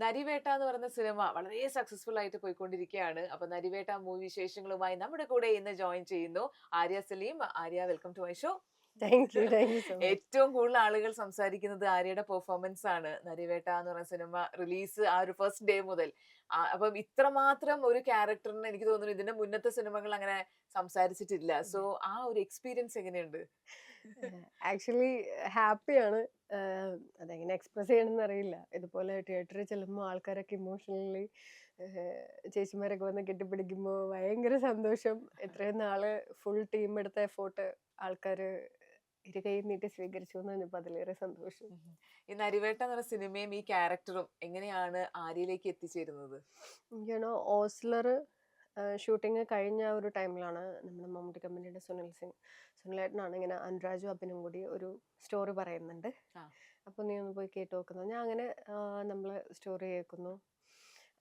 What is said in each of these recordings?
നരിവേട്ട എന്ന് പറയുന്ന സിനിമ വളരെ സക്സസ്ഫുൾ ആയിട്ട് പോയിക്കൊണ്ടിരിക്കുകയാണ്. അപ്പൊ നരിവേട്ട മൂവി വിശേഷങ്ങളുമായി നമ്മുടെ കൂടെ ഇന്ന് ജോയിൻ ചെയ്യുന്നു Arya Saleem. Arya, welcome to my show. Thank you so much. ഏറ്റവും കൂടുതൽ ആളുകൾ സംസാരിക്കുന്നത് ആര്യയുടെ പെർഫോമൻസ് ആണ്. നരിവേട്ട എന്ന് പറയുന്ന സിനിമ റിലീസ് ആ ഒരു ഫസ്റ്റ് ഡേ മുതൽ. അപ്പം ഇത്രമാത്രം ഒരു ക്യാരക്ടറിന് എനിക്ക് തോന്നുന്നു ഇതിന്റെ മുന്നത്തെ സിനിമകൾ അങ്ങനെ സംസാരിച്ചിട്ടില്ല. സോ ആ ഒരു എക്സ്പീരിയൻസ് എങ്ങനെയുണ്ട്? ആക്ച്വലി ഹാപ്പിയാണ്. അതെങ്ങനെ എക്സ്പ്രസ് ചെയ്യണമെന്ന് അറിയില്ല. ഇതുപോലെ തിയേറ്ററിൽ ചെല്ലുമ്പോൾ ആൾക്കാരൊക്കെ ഇമോഷണലി ചേച്ചിമാരൊക്കെ വന്ന് കെട്ടിപ്പിടിക്കുമ്പോൾ ഭയങ്കര സന്തോഷം. ഇത്രയും നാള് ഫുൾ ടീം എടുത്ത എഫോർട്ട് ആൾക്കാർ ഇരുകൈ നീട്ടി സ്വീകരിച്ചു എന്ന് പറഞ്ഞപ്പോൾ അതിലേറെ സന്തോഷം. ഈ നരിവേട്ട എന്ന് പറയുന്ന സിനിമയും ഈ ക്യാരക്ടറും എങ്ങനെയാണ് ആര്യയിലേക്ക് എത്തിച്ചേരുന്നത്? എനിക്കാണോ ഓസ്ലർ ഷൂട്ടിങ് കഴിഞ്ഞ ഒരു ടൈമിലാണ് നമ്മുടെ മമ്മൂട്ടി കമ്പനിയുടെ സുനിലേട്ടനാണ് ഇങ്ങനെ അനുരാജും അഭിനും കൂടി ഒരു സ്റ്റോറി പറയുന്നുണ്ട്. അപ്പോൾ നീ ഒന്ന് പോയി കേട്ട് നോക്കുന്നു. ഞാൻ അങ്ങനെ നമ്മൾ സ്റ്റോറി കേൾക്കുന്നു.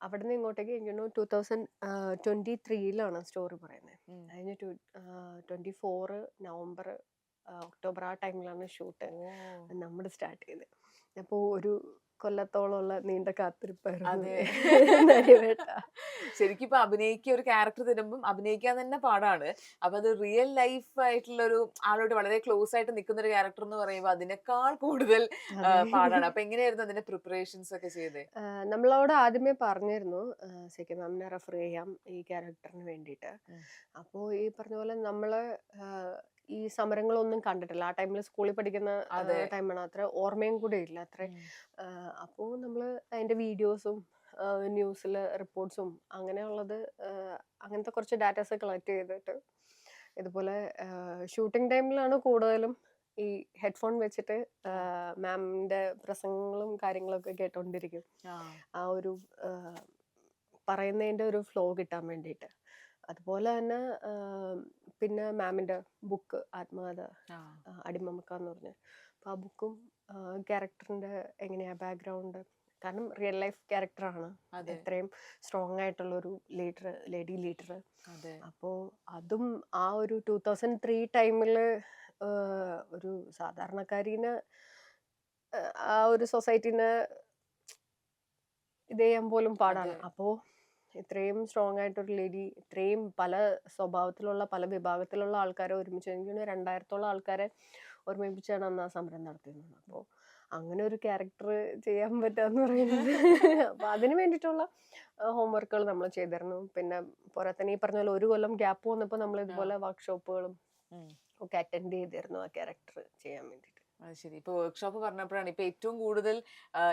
അവിടെ നിന്ന് ഇങ്ങോട്ടേക്ക് എനിക്ക് 2023 സ്റ്റോറി പറയുന്നത്. അതിന് 24 നവംബർ ഒക്ടോബർ ആ ടൈമിലാണ് ഷൂട്ട് നമ്മൾ സ്റ്റാർട്ട് ചെയ്തത്. അപ്പോൾ ഒരു കൊല്ലത്തോളമുള്ള നീണ്ട കാത്തിരിപ്പായിരുന്നു. ശരിക്കും ഇപ്പൊ അഭിനയിക്കുക, ഒരു ക്യാരക്ടർ തരുമ്പം അഭിനയിക്കാൻ തന്നെ പാടാണ്. അപ്പൊ അത് റിയൽ ലൈഫ് ആയിട്ടുള്ള ഒരു ആളോട് വളരെ ക്ലോസ് ആയിട്ട് നിൽക്കുന്ന ഒരു ക്യാരക്ടർ എന്ന് പറയുമ്പോൾ അതിനേക്കാൾ കൂടുതൽ പാടാണ്. അപ്പൊ എങ്ങനെയായിരുന്നു അതിന്റെ പ്രിപ്പറേഷൻസ് ഒക്കെ ചെയ്തേ? നമ്മളവിടെ ആദ്യമേ പറഞ്ഞിരുന്നു സിക്കി മാമിനെ റെഫർ ചെയ്യാം ഈ ക്യാരക്ടറിന് വേണ്ടിയിട്ട്. അപ്പോൾ ഈ പറഞ്ഞ പോലെ നമ്മള് ഈ സമരങ്ങളൊന്നും കണ്ടിട്ടില്ല. ആ ടൈമിൽ സ്കൂളിൽ പഠിക്കുന്ന ടൈമാണ്. അത്ര ഓർമ്മയും കൂടെ ഇല്ല അത്ര. അപ്പോൾ നമ്മൾ അതിന്റെ വീഡിയോസും ന്യൂസിലെ റിപ്പോർട്ട്സും അങ്ങനെയുള്ളത് അങ്ങനത്തെ കുറച്ച് ഡാറ്റാസ് കളക്ട് ചെയ്തിട്ട് ഇതുപോലെ ഷൂട്ടിംഗ് ടൈമിലാണ് കൂടുതലും ഈ ഹെഡ്ഫോൺ വെച്ചിട്ട് മാമിന്റെ പ്രസംഗങ്ങളും കാര്യങ്ങളൊക്കെ കേട്ടോണ്ടിരിക്കും. ആ ഒരു പറയുന്നതിന്റെ ഒരു ഫ്ലോ കിട്ടാൻ വേണ്ടിയിട്ട്. അതുപോലെ തന്നെ പിന്നെ മാമിന്റെ ബുക്ക് ആത്മകഥ അടിമമക്ക എന്ന് പറഞ്ഞ്, അപ്പോൾ ആ ബുക്കും ക്യാരക്ടറിന്റെ എങ്ങനെയാ ബാക്ക്ഗ്രൗണ്ട്, കാരണം റിയൽ ലൈഫ് ക്യാരക്ടറാണ്, എത്രയും സ്ട്രോങ് ആയിട്ടുള്ള ഒരു ലേഡി ലീഡർ. അപ്പോൾ അതും ആ ഒരു 2003 ടൈമില് ഒരു സാധാരണക്കാരിനെ ആ ഒരു സൊസൈറ്റിനെ ഇത് ചെയ്യാൻ പോലും പാടാണ്. അപ്പോൾ ഇത്രയും സ്ട്രോങ് ആയിട്ടൊരു ലേഡി, ഇത്രയും പല സ്വഭാവത്തിലുള്ള പല വിഭാഗത്തിലുള്ള ആൾക്കാരെ ഒരുമിച്ച്, എനിക്ക് 2000-ഓളം ആൾക്കാരെ ഒരുമിപ്പിച്ചാണ് അന്ന് ആ സമരം നടത്തിയിരുന്നത്. അപ്പോൾ അങ്ങനെ ഒരു ക്യാരക്ടർ ചെയ്യാൻ പറ്റാന്ന് പറയുന്നത് അപ്പൊ അതിന് വേണ്ടിയിട്ടുള്ള ഹോംവർക്കുകൾ നമ്മൾ ചെയ്തിരുന്നു. പിന്നെ പോരാത്തന്നെ ഈ പറഞ്ഞ പോലെ ഒരു കൊല്ലം ഗ്യാപ്പ് വന്നപ്പോൾ നമ്മൾ ഇതുപോലെ വർക്ക്ഷോപ്പുകളും ഒക്കെ അറ്റൻഡ് ചെയ്തിരുന്നു ആ ക്യാരക്ടർ ചെയ്യാൻ വേണ്ടിയിട്ട്. അത് ശരി. ഇപ്പൊ വർക്ക്ഷോപ്പ് പറഞ്ഞപ്പോഴാണ് ഇപ്പൊ ഏറ്റവും കൂടുതൽ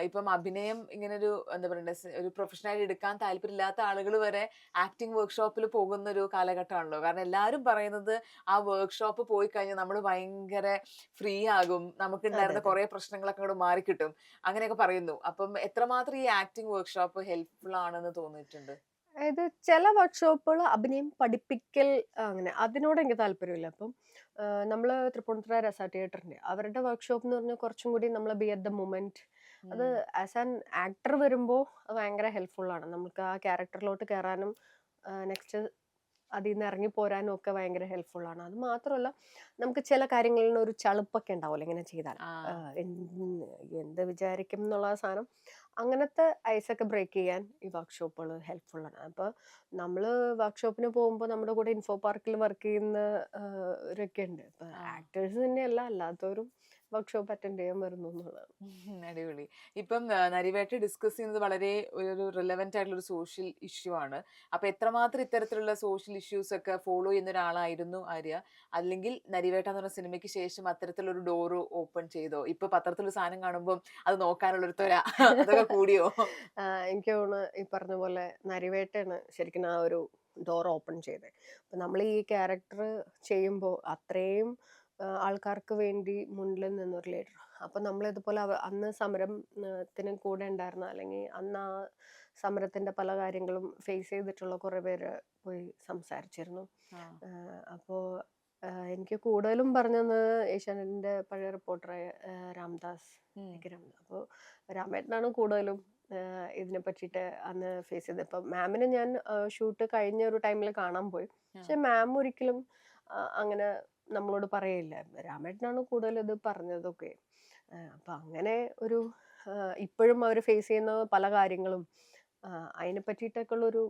ഇപ്പം അഭിനയം ഇങ്ങനെ ഒരു എന്താ പറയണ്ടേ, ഒരു പ്രൊഫഷണലായി എടുക്കാൻ താല്പര്യമില്ലാത്ത ആളുകൾ വരെ ആക്ടിങ് വർക്ക്ഷോപ്പിൽ പോകുന്ന ഒരു കാലഘട്ടമാണല്ലോ. കാരണം എല്ലാവരും പറയുന്നത് ആ വർക്ക്ഷോപ്പ് പോയി കഴിഞ്ഞാൽ നമ്മൾ ഭയങ്കര ഫ്രീ ആകും, നമുക്ക് ഉണ്ടായിരുന്ന കുറെ പ്രശ്നങ്ങളൊക്കെ കൂടെ മാറിക്കിട്ടും, അങ്ങനെയൊക്കെ പറയുന്നു. അപ്പം എത്രമാത്രം ഈ ആക്ടിങ് വർക്ക്ഷോപ്പ് ഹെൽപ്ഫുൾ ആണെന്ന് തോന്നിയിട്ടുണ്ട്? അതായത് ചില വർക്ക്ഷോപ്പുകൾ അഭിനയം പഠിപ്പിക്കൽ അങ്ങനെ അതിനോട് എനിക്ക് താല്പര്യമില്ല. അപ്പം നമ്മൾ തൃപ്പൂണിത്തുറ രസ തിയേറ്ററിന്റെ അവരുടെ വർക്ക്ഷോപ്പ് എന്ന് പറഞ്ഞാൽ കുറച്ചും കൂടി നമ്മൾ ബി അറ്റ് ദ മൊമെന്റ്, അത് ആസ് ആൻ ആക്ടർ വരുമ്പോൾ അത് ഭയങ്കര ഹെൽപ്ഫുൾ ആണ്. നമുക്ക് ആ ക്യാരക്ടറിലോട്ട് കയറാനും നെക്സ്റ്റ് അതിൽ നിന്ന് ഇറങ്ങി പോരാനും ഒക്കെ ഭയങ്കര ഹെൽപ്ഫുൾ ആണ്. അത് മാത്രമല്ല, നമുക്ക് ചില കാര്യങ്ങളിൽ ഒരു ചളുപ്പൊക്കെ ഉണ്ടാവുമല്ലോ ഇങ്ങനെ ചെയ്താൽ, എന്ത് വിചാരിക്കും എന്നുള്ള സാധനം, അങ്ങനത്തെ ഐസൊക്കെ ബ്രേക്ക് ചെയ്യാൻ ഈ വർക്ക്ഷോപ്പുകൾ ഹെൽപ്ഫുൾ ആണ്. അപ്പോൾ നമ്മൾ വർക്ക്ഷോപ്പിന് പോകുമ്പോൾ നമ്മുടെ കൂടെ ഇൻഫോ പാർക്കിൽ വർക്ക് ചെയ്യുന്നവരൊക്കെ ഉണ്ട്. ഇപ്പം ആക്ടേഴ്സ് തന്നെയല്ല, അല്ലാത്തവരും വർക്ക്ഷോപ്പ് അറ്റൻഡ് ചെയ്യാൻ വരുന്നു എന്നുള്ളതാണ്. അടിപൊളി. ഇപ്പം നരിവേട്ട ഡിസ്കസ് ചെയ്യുന്നത് വളരെ ഒരു റിലവന്റ് ആയിട്ടുള്ള ഒരു സോഷ്യൽ ഇഷ്യൂ ആണ്. അപ്പൊ എത്രമാത്രം ഇത്തരത്തിലുള്ള സോഷ്യൽ ഇഷ്യൂസ് ഒക്കെ ഫോളോ ചെയ്യുന്ന ഒരാളായിരുന്നു ആര്യ? അല്ലെങ്കിൽ നരിവേട്ട എന്ന് പറഞ്ഞ സിനിമയ്ക്ക് ശേഷം അത്തരത്തിലൊരു ഡോറ് ഓപ്പൺ ചെയ്തോ? ഇപ്പൊ പത്രത്തിലൊരു സാധനം കാണുമ്പോൾ അത് നോക്കാനുള്ള ഒരു ത്വര അതൊക്കെ കൂടിയോ? എനിക്ക് തോന്നുന്നു ഈ പറഞ്ഞ പോലെ നരിവേട്ടയാണ് ശരിക്കും ആ ഒരു ഡോർ ഓപ്പൺ ചെയ്തത്. അപ്പം നമ്മൾ ഈ ക്യാരക്ടർ ചെയ്യുമ്പോൾ അത്രയും ആൾക്കാർക്ക് വേണ്ടി മുന്നിൽ നിന്നൊരു ലീഡർ. അപ്പം നമ്മളിതുപോലെ അന്ന് സമരത്തിന് കൂടെ ഉണ്ടായിരുന്ന, അല്ലെങ്കിൽ അന്ന് ആ സമരത്തിന്റെ പല കാര്യങ്ങളും ഫേസ് ചെയ്തിട്ടുള്ള കുറെ പേര് പോയി സംസാരിച്ചിരുന്നു. അപ്പോൾ എനിക്ക് കൂടുതലും പറഞ്ഞത് ഏഷ്യാനെറ്റിന്റെ പഴയ റിപ്പോർട്ടറായ രാംദാസ്. അപ്പോൾ രാമേട്ടനാണ് കൂടുതലും ഇതിനെ പറ്റിയിട്ട് അന്ന് ഫേസ് ചെയ്തത്. ഇപ്പം മാമിനെ ഞാൻ ഷൂട്ട് കഴിഞ്ഞ ഒരു ടൈമിൽ കാണാൻ പോയി, പക്ഷെ മാം ഒരിക്കലും അങ്ങനെ നമ്മളോട് പറയില്ല. രാമേട്ടനാണ് കൂടുതൽ ഇത് പറഞ്ഞതൊക്കെ. അപ്പൊ അങ്ങനെ ഒരു ഇപ്പോഴും അവർ ഫേസ് ചെയ്യുന്ന പല കാര്യങ്ങളും അതിനെ പറ്റിയിട്ടൊക്കെ ഉള്ളൊരു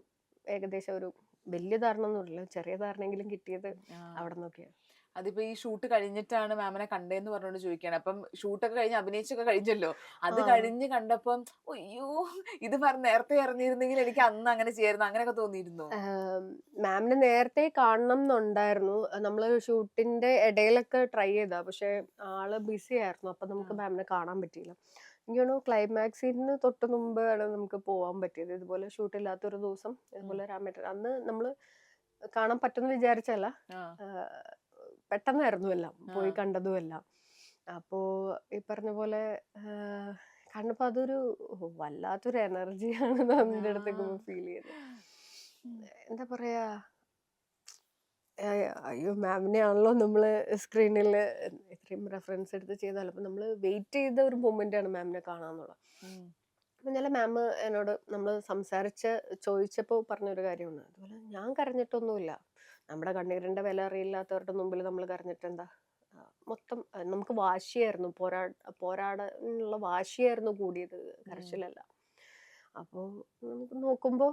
ഏകദേശം ഒരു വലിയ ധാരണ ഒന്നും ഇല്ല, ചെറിയ ധാരണയെങ്കിലും കിട്ടിയത് ആ. അവിടെ നോക്കിയാണ്. അതിപ്പോ ഈ ഷൂട്ട് കഴിഞ്ഞിട്ടാണ് മാമിനെ കണ്ടേന്ന് പറഞ്ഞോണ്ട് ചോദിക്കുകയാണ്. അപ്പം ഷൂട്ടൊക്കെ കഴിഞ്ഞ് അഭിനയിച്ചൊക്കെ കഴിഞ്ഞല്ലോ. അത് ആ കഴിഞ്ഞ് കണ്ടപ്പം അയ്യോ ഇത് നേരത്തെ അറിഞ്ഞിരുന്നെങ്കിൽ എനിക്ക് അന്ന് അങ്ങനെ ചെയ്യായിരുന്നു അങ്ങനെയൊക്കെ തോന്നിയിരുന്നു. മാമിന് നേരത്തെ കാണണം എന്നുണ്ടായിരുന്നു. നമ്മള് ഷൂട്ടിന്റെ ഇടയിലൊക്കെ ട്രൈ ചെയ്താ, പക്ഷെ ആള് ബിസി ആയിരുന്നു, അപ്പൊ നമുക്ക് മാമിനെ കാണാൻ പറ്റിയില്ല. എനിക്ക് തോന്നുന്നു ക്ലൈമാക്സ് സീനിന് തൊട്ട് മുമ്പാണ് നമുക്ക് പോവാൻ പറ്റിയത്. ഇതുപോലെ ഷൂട്ട് ഇല്ലാത്തൊരു ദിവസം ഇതുപോലെ രാമേട്ടൻ അന്ന് നമ്മള് കാണാൻ പറ്റുമെന്ന് വിചാരിച്ചല്ല, ആ. പെട്ടെന്നായിരുന്നു എല്ലാം പോയി ആ. കണ്ടതും എല്ലാം. അപ്പോ ഈ പറഞ്ഞ പോലെ കണ്ടപ്പോ അതൊരു വല്ലാത്തൊരു എനർജിയാണ് നമ്മുടെ അടുത്തേക്ക് ആ. ഫീൽ ചെയ്തത്. ഉം. എന്താ പറയാ, അയ്യോ മാമിനെയാണല്ലോ നമ്മള് സ്ക്രീനിൽ ഇത്രയും റെഫറൻസ് എടുത്ത് ചെയ്താലും അപ്പൊ നമ്മള് വെയിറ്റ് ചെയ്ത ഒരു മൊമെന്റ് ആണ് മാമിനെ കാണാന്നുള്ളത്. ഉം. അപ്പൊ ഇന്നലെ മാം എന്നോട് നമ്മൾ സംസാരിച്ച് ചോദിച്ചപ്പോൾ പറഞ്ഞൊരു കാര്യമാണ്, അതുപോലെ ഞാൻ കരഞ്ഞിട്ടൊന്നുമില്ല, നമ്മുടെ കണ്ണീരിന്റെ വില അറിയില്ലാത്തവരുടെ മുമ്പിൽ നമ്മൾ കരഞ്ഞിട്ട് എന്താ. മൊത്തം നമുക്ക് വാശിയായിരുന്നു, പോരാടാനുള്ള വാശിയായിരുന്നു കൂടിയത്, ഉം. കരച്ചിലല്ല. അപ്പോൾ നമുക്ക് നോക്കുമ്പോൾ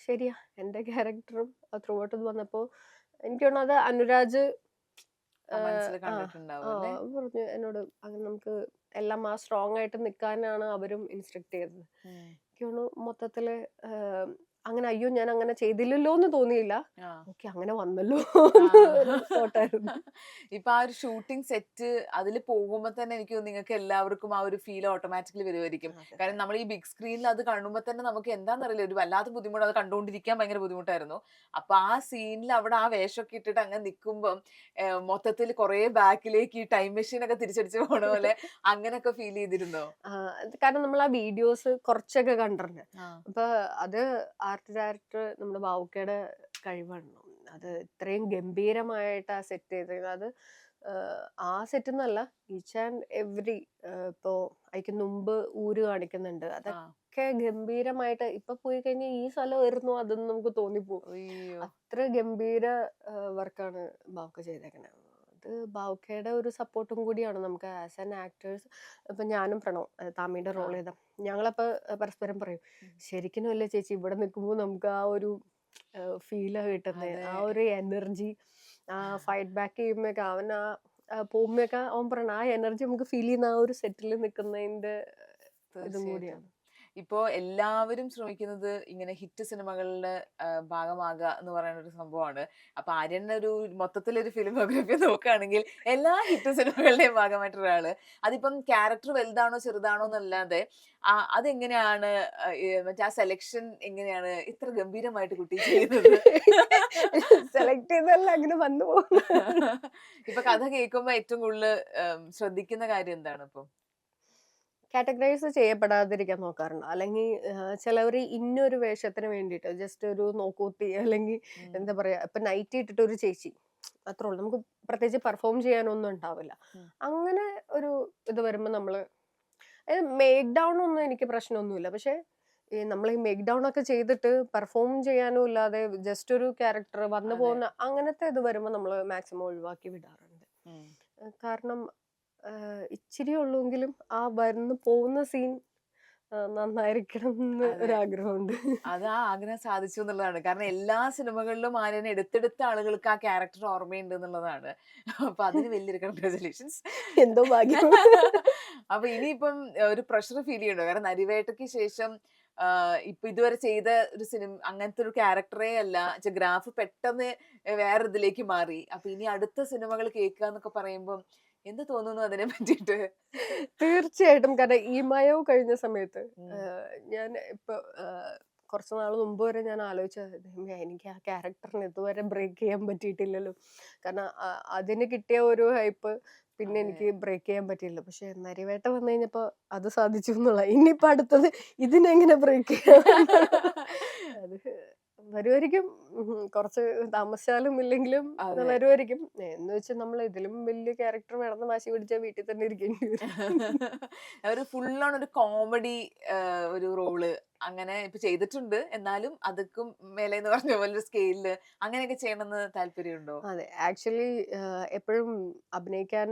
ശരിയാ, എൻ്റെ ക്യാരക്ടറും ത്രൂ ഔട്ട് ഇത് വന്നപ്പോൾ എനിക്ക് തോന്നുന്നത് അത് അനുരാജ് ആ മനസ്സിൽ ആ കണ്ടിട്ടുണ്ടാവും ആ അല്ലേ? പറഞ്ഞു എന്നോട്, അങ്ങനെ നമുക്ക് എല്ലാം ആ സ്ട്രോങ് ആയിട്ട് നിൽക്കാനാണ് അവരും ഇൻസ്ട്രക്ട് ചെയ്തത്. ഉം. എനിക്ക് തോന്നുന്നു മൊത്തത്തില് അങ്ങനെ അയ്യോ ഞാൻ അങ്ങനെ ചെയ്തില്ലല്ലോ എന്ന് തോന്നിയില്ല. ആ. ഓക്കെ അങ്ങനെ വന്നല്ലോ ആ. ഒരു തോട്ടായിരുന്നു. ഇപ്പൊ ആ ഒരു ഷൂട്ടിംഗ് സെറ്റ് അതിൽ പോകുമ്പോ തന്നെ എനിക്ക് തോന്നുന്നു നിങ്ങൾക്ക് എല്ലാവർക്കും ആ ഒരു ഫീൽ ഓട്ടോമാറ്റിക്കലി വരുമായിരിക്കും. അതെ. കാരണം നമ്മൾ ഈ ബിഗ് സ്ക്രീനിൽ അത് കാണുമ്പോൾ തന്നെ നമുക്ക് എന്താണെന്നറിയില്ല ഒരു വല്ലാത്ത ബുദ്ധിമുട്ട്, അത് കണ്ടുകൊണ്ടിരിക്കാൻ ഭയങ്കര ബുദ്ധിമുട്ടായിരുന്നു. അപ്പൊ ആ സീനിൽ അവിടെ ആ വേഷമൊക്കെ ഇട്ടിട്ട് അങ്ങനെ നിൽക്കുമ്പം മൊത്തത്തിൽ കുറെ ബാക്കിലേക്ക് ഈ ടൈം മെഷീൻ ഒക്കെ തിരിച്ചടിച്ച് പോണ പോലെ അങ്ങനെയൊക്കെ ഫീൽ ചെയ്തിരുന്നോ? അത് കാരണം നമ്മൾ ആ വീഡിയോസ് കുറച്ചൊക്കെ കണ്ടിട്ടുണ്ട്. ആ. അപ്പൊ അത് ആർട്ട് ഡയറക്ടർ നമ്മുടെ ബാവുക്കയുടെ കഴിവാണ്. അത് ഇത്രയും ഗംഭീരമായിട്ട് ആ സെറ്റ് ചെയ്തത്. അത് ആ സെറ്റ് എന്നല്ല, ഈച്ച് ആൻഡ് എവറി ഇപ്പോ അതിക്ക് മുമ്പ് ഊര് കാണിക്കുന്നുണ്ട്, ആ. അതൊക്കെ ഗംഭീരമായിട്ട് ഇപ്പൊ പോയി കഴിഞ്ഞാൽ ഈ സ്ഥലമായിരുന്നു അതെന്ന് നമുക്ക് തോന്നിപ്പോവും. അയ്യോ. അത്ര ഗംഭീര വർക്കാണ് ബാവുക്ക ചെയ്തേക്കണത്. അത് ബാവുക്കയുടെ ഒരു സപ്പോർട്ടും കൂടിയാണ് നമുക്ക് ആസ് ആൻ ആക്ടേഴ്സ്. ഇപ്പൊ ഞാനും പ്രണവ് താമിയുടെ ആ. റോൾ ചെയ്ത ഞങ്ങളപ്പോ പരസ്പരം പറയും, ശരിക്കും അല്ലേ ചേച്ചി ഇവിടെ നിൽക്കുമ്പോൾ നമുക്ക് ആ ഒരു ഫീലാ കിട്ടുന്നത്, അതെ. ആ ഒരു എനർജി. ആ ഫൈറ്റ് ബാക്ക് ചെയ്യുമ്പോഴൊക്കെ അവൻ പോകുമ്പോഴൊക്കെ അവൻ പറയണ ആ എനർജി നമുക്ക് ഫീൽ ചെയ്യുന്ന ആ ഒരു സെറ്റിൽ നിൽക്കുന്നതിന്റെ ഇതും തീർച്ചയായിട്ടും. കൂടിയാണ്. ഇപ്പോ എല്ലാവരും ശ്രമിക്കുന്നത് ഇങ്ങനെ ഹിറ്റ് സിനിമകളുടെ ഭാഗമാകുക എന്ന് പറയുന്ന ഒരു സംഭവമാണ്. അപ്പൊ ആര്യന്റെ ഒരു മൊത്തത്തിലൊരു ഫിലിമോഗ്രഫി നോക്കുകയാണെങ്കിൽ എല്ലാ ഹിറ്റ് സിനിമകളുടെയും ഭാഗമായിട്ട് ഒരാള്. അതിപ്പം ക്യാരക്ടർ വലുതാണോ ചെറുതാണോ എന്നല്ലാതെ അതെങ്ങനെയാണ് മറ്റേ ആ സെലക്ഷൻ എങ്ങനെയാണ് ഇത്ര ഗംഭീരമായിട്ട് കുട്ടി ചെയ്യുന്നത്? സെലക്ട് ചെയ്തല്ല അങ്ങനെ വന്നു പോകുന്നത്. ഇപ്പൊ കഥ കേൾക്കുമ്പോ ഏറ്റവും കൂടുതൽ ശ്രദ്ധിക്കുന്ന കാര്യം എന്താണ് ഇപ്പൊ? കാറ്റഗറൈസ് ചെയ്യപ്പെടാതിരിക്കാൻ നോക്കാറുണ്ട്. അല്ലെങ്കിൽ ചിലവർ ഇന്നൊരു വേഷത്തിന് വേണ്ടിയിട്ട് ജസ്റ്റ് ഒരു നോക്കൂത്തി അല്ലെങ്കിൽ ഉം. എന്താ പറയാ, ഇപ്പൊ നൈറ്റി ഇട്ടിട്ട് ഒരു ചേച്ചി അത്രേ ഉള്ളൂ, നമുക്ക് പ്രത്യേകിച്ച് പെർഫോം ചെയ്യാനൊന്നും ഉണ്ടാവില്ല. ഉം. അങ്ങനെ ഒരു ഇത് വരുമ്പോൾ നമ്മള് മേക്ക് ഡൗൺ ഒന്നും എനിക്ക് പ്രശ്നമൊന്നുമില്ല. പക്ഷെ നമ്മൾ ഈ മേക്ക് ഡൗൺ ഒക്കെ ചെയ്തിട്ട് പെർഫോം ചെയ്യാനും ഇല്ലാതെ ജസ്റ്റ് ഒരു ക്യാരക്ടർ വന്നു അതെ. പോകുന്ന അങ്ങനത്തെ ഇത് വരുമ്പോൾ നമ്മൾ മാക്സിമം ഒഴിവാക്കി വിടാറുണ്ട്. ഉം. കാരണം ഇച്ചിരി ഉള്ളൂങ്കിലും ആ വന്ന് പോകുന്ന സീൻ നന്നായിരിക്കണം എന്ന് അതെ. ഒരാഗ്രഹമുണ്ട്. അത് ആ ആഗ്രഹം സാധിച്ചു എന്നുള്ളതാണ്. കാരണം എല്ലാ സിനിമകളിലും ആര്യനെ എടുത്തെടുത്ത ആളുകൾക്ക് ആ ക്യാരക്ടർ ഓർമ്മയുണ്ട് എന്നുള്ളതാണ്. അപ്പൊ അതിന് വലിയൊരു കൺഗ്രാജുലേഷൻസ്. എന്തോ ഭാഗ്യം. അപ്പൊ ഇനിയിപ്പം ഒരു പ്രഷർ ഫീൽ ചെയ്യണ്ടോ? കാരണം നരിവേട്ടയ്ക്ക് ശേഷം ഇപ്പൊ ഇതുവരെ ചെയ്ത ഒരു അങ്ങനത്തെ ഒരു ക്യാരക്ടറേ അല്ല. ഗ്രാഫ് പെട്ടെന്ന് വേറെ ഇതിലേക്ക് മാറി. അപ്പൊ ഇനി അടുത്ത സിനിമകൾ കേൾക്കുക എന്നൊക്കെ പറയുമ്പം എന്ത് തോന്നുന്നു അതിനെ പറ്റിയിട്ട്? തീർച്ചയായിട്ടും. കാരണം ഈ മയവ് കഴിഞ്ഞ സമയത്ത് ഉം. ഞാൻ ഇപ്പൊ കുറച്ച് നാൾ മുമ്പ് വരെ ഞാൻ ആലോചിച്ചത്, ദൈവമേ, എനിക്ക് ആ ക്യാരക്ടറിന് ഇതുവരെ ബ്രേക്ക് ചെയ്യാൻ പറ്റിയിട്ടില്ലല്ലോ. കാരണം അതിന് കിട്ടിയ ഒരു ഹൈപ്പ് പിന്നെ അതെ. എനിക്ക് ബ്രേക്ക് ചെയ്യാൻ പറ്റിയില്ല. പക്ഷെ നരിവേട്ട വന്നു കഴിഞ്ഞപ്പോ അത് സാധിച്ചു എന്നുള്ള. ഇനിയിപ്പോ അടുത്തത് ഇതിനെങ്ങനെ ബ്രേക്ക് ചെയ്യാം. അത് വരുമായിരിക്കും. കുറച്ച് താമസിച്ചാലും ഇല്ലെങ്കിലും അതെ. വരുമായിരിക്കും. എന്ന് വെച്ച് നമ്മൾ ഇതിലും വലിയ ക്യാരക്ടർ വേണമെന്ന് വാശി പിടിച്ചാൽ വീട്ടിൽ തന്നെ ഇരിക്കേണ്ടി വരും. ഒരു ഫുൾ ഓൺ ഒരു കോമഡി ഒരു റോള് അങ്ങനെ ഇപ്പൊ ചെയ്തിട്ടുണ്ട്. എന്നാലും അതുക്കും മേലെ എന്ന് പറഞ്ഞ പോലെ ഒരു സ്കെയിലില് അങ്ങനെയൊക്കെ ചെയ്യണമെന്ന് താല്പര്യമുണ്ടോ? അതെ, ആക്ച്വലി എപ്പോഴും അഭിനയിക്കാൻ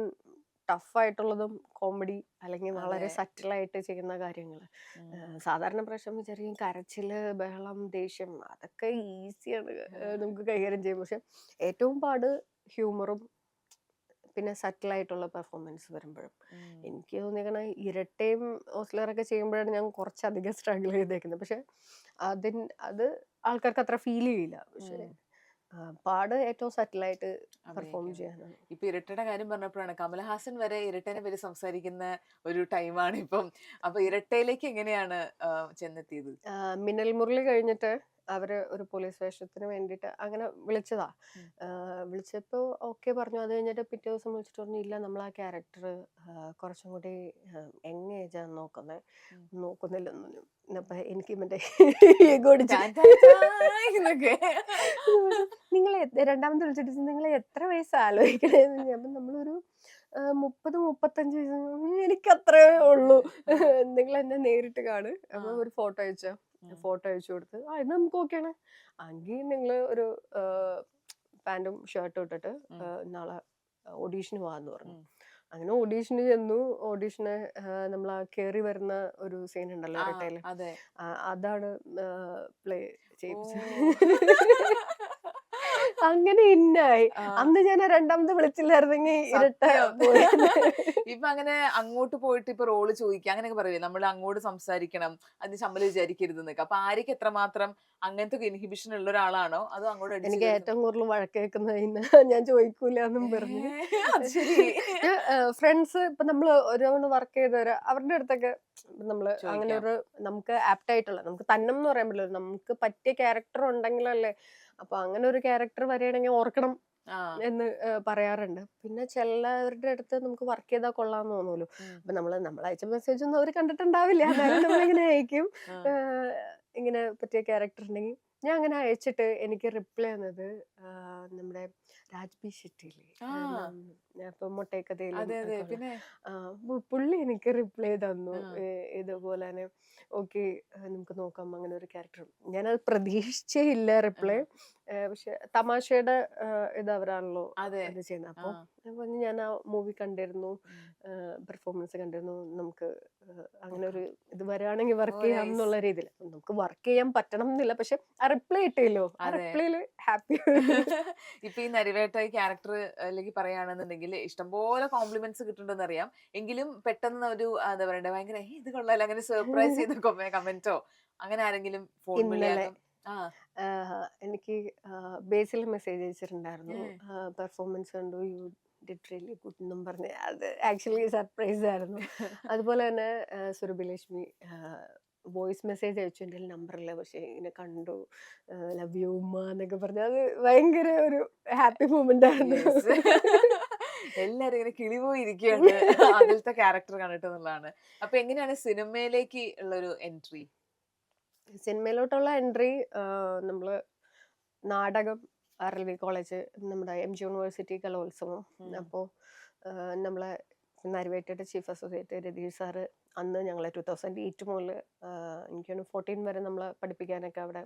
ടഫായിട്ടുള്ളതും കോമഡി അല്ലെങ്കിൽ വളരെ സറ്റിലായിട്ട് ചെയ്യുന്ന കാര്യങ്ങൾ. സാധാരണ പ്രശ്നം വിചാരിക്കും കരച്ചില്, ബഹളം, ദേഷ്യം അതൊക്കെ ഈസിയാണ് നമുക്ക് കൈകാര്യം ചെയ്യും. പക്ഷെ ഏറ്റവും പാട് ഹ്യൂമറും പിന്നെ സറ്റിലായിട്ടുള്ള പെർഫോമൻസ് വരുമ്പോഴും. എനിക്ക് തോന്നിയേക്കണ ഇരട്ടയും ഓസ്ലറൊക്കെ ചെയ്യുമ്പോഴാണ് ഞാൻ കുറച്ചധികം സ്ട്രഗിൾ ചെയ്തേക്കുന്നത്. പക്ഷെ അത് ആൾക്കാർക്ക് അത്ര ഫീൽ ചെയ്യില്ല. പക്ഷെ പാട് ഏറ്റവും സെറ്റിലായിട്ട് പെർഫോം ചെയ്യാനാണ്. ഇപ്പൊ ഇരട്ടയുടെ കാര്യം പറഞ്ഞപ്പോഴാണ് കമലഹാസൻ വരെ ഇരട്ടനെ പറ്റി സംസാരിക്കുന്ന ഒരു ടൈമാണ് ഇപ്പം. അപ്പൊ ഇരട്ടയിലേക്ക് എങ്ങനെയാണ് ചെന്നെത്തിയത്? മിന്നൽ മുരളി കഴിഞ്ഞിട്ട് അവര് ഒരു പോലീസ് വേഷത്തിന് വേണ്ടിയിട്ട് അങ്ങനെ വിളിച്ചതാ. വിളിച്ചപ്പോ ഓക്കെ പറഞ്ഞു. അത് കഴിഞ്ഞിട്ട് പിറ്റേ ദിവസം വിളിച്ചിട്ട് പറഞ്ഞു ഇല്ല നമ്മൾ ആ ക്യാരക്ടർ കുറച്ചും കൂടി യങ് ഏജാണ് നോക്കുന്നില്ലെന്ന് പറഞ്ഞു. അപ്പൊ എനിക്ക് മറ്റേ നിങ്ങൾ രണ്ടാമത് വിളിച്ചിട്ട് നിങ്ങൾ എത്ര വയസ്സ് ആലോചിക്കണേന്ന്. അപ്പൊ നമ്മളൊരു 30-35 വയസ്സ് എനിക്ക് അത്രേ ഉള്ളൂ, നിങ്ങൾ എന്നെ നേരിട്ട് കാണ്. അപ്പൊ ഒരു ഫോട്ടോ അയച്ചു കൊടുത്ത് ഇത് നമുക്ക് ഓക്കെയാണ്, എങ്കിൽ നിങ്ങള് ഒരു പാന്റും ഷർട്ടും ഇട്ടിട്ട് നാളെ ഓഡീഷന് പോവാന്ന് പറഞ്ഞു. അങ്ങനെ ഓഡീഷന് ചെന്നു. ഓഡീഷന് നമ്മൾ ആ കേറി വരുന്ന ഒരു സീൻ ഉണ്ടല്ലോ ഇരട്ടയില്, അതാണ് പ്ലേ ചെയ്യിപ്പിച്ചത്. അങ്ങനെ ഇന്നായി. അന്ന് ഞാൻ രണ്ടാമത് വിളിച്ചില്ലായിരുന്നെങ്കിൽ ഇരട്ട പോയി. ഇപ്പൊ അങ്ങനെ അങ്ങോട്ട് പോയിട്ട് ഇപ്പൊ റോള് ചോദിക്കുക അങ്ങനെയൊക്കെ പറയൂലേ, നമ്മൾ അങ്ങോട്ട് സംസാരിക്കണം, അതിന് ശമ്പളം വിചാരിക്കരുത് എന്നൊക്കെ. അപ്പൊ ആര്യക്ക് എത്രമാത്രം അങ്ങനത്തെ ഇൻഹിബിഷൻ ഉള്ള ഒരാളാണോ അതോ അങ്ങോട്ട്? എനിക്ക് ഏറ്റവും കൂടുതൽ വഴക്കേക്കുന്നത് ഞാൻ ചോദിക്കൂല എന്നും പറഞ്ഞു. ഫ്രണ്ട്സ് ഇപ്പൊ നമ്മള് ഒരുപാട് വർക്ക് ചെയ്തവര് അവരുടെ അടുത്തൊക്കെ നമ്മള് അങ്ങനെ ഒരു നമുക്ക് ആപ്റ്റ് ആയിട്ടുള്ള, നമുക്ക് തന്നം എന്ന് പറയാൻ പറ്റില്ല, നമുക്ക് പറ്റിയ ക്യാരക്ടർ ഉണ്ടെങ്കിലല്ലേ. അപ്പൊ അങ്ങനെ ഒരു ക്യാരക്ടർ വരികയാണെങ്കിൽ ഓർക്കണം എന്ന് പറയാറുണ്ട്. പിന്നെ ചിലവരുടെ അടുത്ത് നമുക്ക് വർക്ക് ചെയ്താൽ കൊള്ളാന്ന് തോന്നുമല്ലോ. അപ്പൊ നമ്മൾ അയച്ച മെസ്സേജ് ഒന്നും അവർ കണ്ടിട്ടുണ്ടാവില്ല. എന്നാലും നമ്മളിങ്ങനെ അയക്കും ഇങ്ങനെ പറ്റിയ ക്യാരക്ടർ ഉണ്ടെങ്കിൽ. ഞാൻ അങ്ങനെ അയച്ചിട്ട് എനിക്ക് റിപ്ലൈ വന്നത് നമ്മുടെ രാജ്ബി ഷെട്ടിയില്ലേ, അപ്പൊ മുട്ടയക്കഥയിലും പുള്ളി എനിക്ക് റിപ്ലൈ തന്നു ഇതുപോലെ തന്നെ. ഓക്കെ നമുക്ക് നോക്കാം അങ്ങനെ ഒരു ക്യാരക്ടർ. ഞാനത് പ്രതീക്ഷിച്ചേ ഇല്ല റിപ്ലൈ. പക്ഷെ തമാശയുടെ ഇത് അവരാണല്ലോ അത് ചെയ്യുന്നത്. അപ്പൊ ഞാൻ ആ മൂവി കണ്ടിരുന്നു, പെർഫോമൻസ് കണ്ടിരുന്നു. നമുക്ക് അങ്ങനെ ഒരു ഇത് വരാണെങ്കിൽ വർക്ക് ചെയ്യാം എന്നുള്ള രീതിയിൽ. നമുക്ക് വർക്ക് ചെയ്യാൻ പറ്റണം എന്നില്ല, പക്ഷെ ആ റിപ്ലൈ ഇട്ടില്ലോ, ആ റിപ്ലൈയില് ഹാപ്പി. ഇപ്പൊ ഈ നരിവേട്ട ക്യാരക്ടർ അല്ലെങ്കിൽ പറയുകയാണെന്നുണ്ടെങ്കിൽ ഇഷ്ടംപോലെ കോംപ്ലിമെന്റ്സ് കിട്ടുന്നുണ്ടെന്ന് അറിയാം. എങ്കിലും പെട്ടെന്ന് ഒരു എന്താ പറയണ്ടേ ഭയങ്കര ഇത് കൊള്ളാലോ അങ്ങനെ സർപ്രൈസ് ചെയ്ത കമന്റോ അങ്ങനെ ആരെങ്കിലും ഫോൺ വിളിയാലും? എനിക്ക് ബേസിൽ മെസ്സേജ് അയച്ചിട്ടുണ്ടായിരുന്നു, പെർഫോമൻസ് കണ്ടു, യു ഡിഡ് റിയലി ഗുഡ് എന്നും പറഞ്ഞ്. അത് ആക്ച്വലി സർപ്രൈസ് ആയിരുന്നു. അതുപോലെ തന്നെ സുരഭിലക്ഷ്മി വോയിസ് മെസ്സേജ് അയച്ചു, എൻ്റെ നമ്പറില്ല, പക്ഷെ ഇങ്ങനെ കണ്ടു, ലവ് യു ഉമ്മ എന്നൊക്കെ പറഞ്ഞു. അത് ഭയങ്കര ഒരു ഹാപ്പി മൂമെന്റ് ആയിരുന്നു. എല്ലാരും ഇങ്ങനെ കിളിപോയിരിക്കുകയാണ് അതിലത്തെ ക്യാരക്ടർ കണ്ടിട്ട് എന്നുള്ളതാണ്. അപ്പൊ എങ്ങനെയാണ് സിനിമയിലേക്ക് ഉള്ളൊരു എൻട്രി? സിനിമയിലോട്ടുള്ള എൻട്രി നമ്മള് നാടകം RLV കോളേജ്, നമ്മുടെ MG യൂണിവേഴ്സിറ്റി കലോത്സവം. അപ്പോൾ നമ്മളെ നരിവേട്ടയുടെ ചീഫ് അസോസിയേറ്റ് രതീഷ് സാറ് അന്ന് ഞങ്ങളെ 2008 മുതൽ എനിക്കാണ് 14 വരെ നമ്മളെ പഠിപ്പിക്കാനൊക്കെ അവിടെ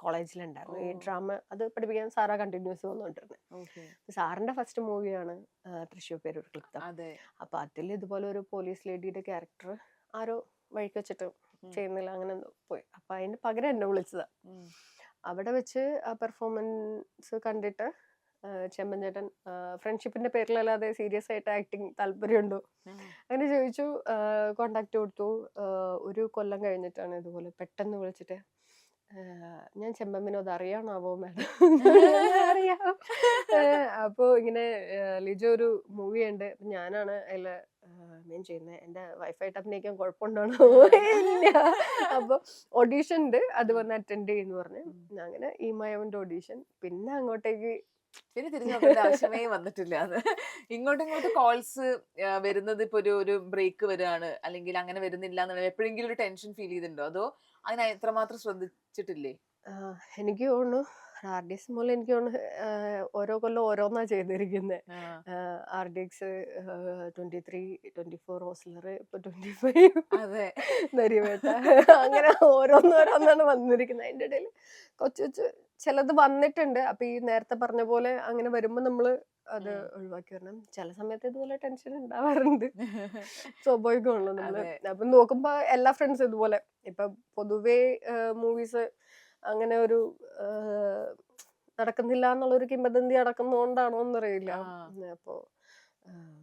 കോളേജിലുണ്ടായിരുന്നു. ഈ ഡ്രാമ അത് പഠിപ്പിക്കാൻ സാറാ കണ്ടിന്യൂസ് വന്നുകൊണ്ടിരുന്നത്. സാറിന്റെ ഫസ്റ്റ് മൂവിയാണ് തൃശ്ശൂർ പേരൂർ ക്ലിപ്തം. അപ്പൊ അതിൽ ഇതുപോലെ ഒരു പോലീസ് ലേഡിയുടെ ക്യാരക്ടർ ആരോ വഴിക്ക് വെച്ചിട്ട് ചെയ്യുന്നില്ല, അങ്ങനെ പോയി. അപ്പൊ അതിന് പകരം എന്നെ വിളിച്ചതാ. അവിടെ വെച്ച് ആ പെർഫോമൻസ് കണ്ടിട്ട് ചെമ്പൻ ചേട്ടൻ ഫ്രണ്ട്ഷിപ്പിന്റെ പേരിലല്ലാതെ സീരിയസ് ആയിട്ട് ആക്ടിങ് താല്പര്യമുണ്ടോ അങ്ങനെ ചോദിച്ചു. കോണ്ടാക്ട് കൊടുത്തു. ഒരു കൊല്ലം കഴിഞ്ഞിട്ടാണ് ഇതുപോലെ പെട്ടെന്ന് വിളിച്ചിട്ട് ഞാൻ ചെമ്പൻ വിനോദ് അറിയാണാവോ മാഡം? അറിയാം. അപ്പോ ഇങ്ങനെ ലിജോ ഒരു മൂവി ഉണ്ട്, ഞാനാണ് അതില് മെയിൻ ചെയ്യുന്നത്, എന്റെ വൈഫായിട്ട് അഭിനയിക്കാൻ കുഴപ്പമുണ്ടോ? ഇല്ല. അപ്പൊ ഓഡീഷൻ ഉണ്ട്, അത് വന്ന് അറ്റൻഡ് ചെയ്യുന്നു പറഞ്ഞു. അങ്ങനെ ഈ മയവന്റെ ഓഡീഷൻ. പിന്നെ അങ്ങോട്ടേക്ക് പിന്നെ തിരിഞ്ഞു നോക്കേണ്ട ആവശ്യമേ വന്നിട്ടില്ല. ഇങ്ങോട്ട് കോൾസ് വരുന്നത് ഇപ്പൊ ഒരു ബ്രേക്ക് വരികയാണ് അല്ലെങ്കിൽ അങ്ങനെ വരുന്നില്ല എന്നുള്ള എപ്പോഴെങ്കിലും ഒരു ടെൻഷൻ ഫീൽ ചെയ്തിട്ടുണ്ടോ? അതോ അങ്ങനെ എത്രമാത്രം ശ്രദ്ധിച്ചിട്ടില്ലേ? എനിക്ക് തോന്നുന്നു RDX മൂലം എനിക്ക് തോന്നുന്നു ഓരോ കൊല്ലം ഓരോന്നാ ചെയ്തിരിക്കുന്നത്. RDX 23, 24 ഹോസ്ലർ, ഇപ്പൊ 25 നരിവേട്ട, അങ്ങനെ ഓരോന്നോരോന്നാണ് വന്നിരിക്കുന്നത്. അതിന്റെ ഇടയിൽ കൊച്ചു ചിലത് വന്നിട്ടുണ്ട്. അപ്പൊ ഈ നേരത്തെ പറഞ്ഞ പോലെ അങ്ങനെ വരുമ്പോ നമ്മള് അത് ഒഴിവാക്കി വരണം. ചില സമയത്ത് ഇതുപോലെ ടെൻഷൻ ഉണ്ടാവാറുണ്ട്. സ്വാഭാവികമാണല്ലോ നമ്മള്. അതെ. അപ്പൊ നോക്കുമ്പോ എല്ലാ ഫ്രണ്ട്സും ഇതുപോലെ ഇപ്പൊ പൊതുവേ മൂവീസ് അങ്ങനെ ഒരു ആഹ് നടക്കുന്നില്ല എന്നുള്ളൊരു കിംവദന്തി നടക്കുന്നോണ്ടാണോ എന്നറിയില്ല. ആ. അപ്പൊ ആഹ്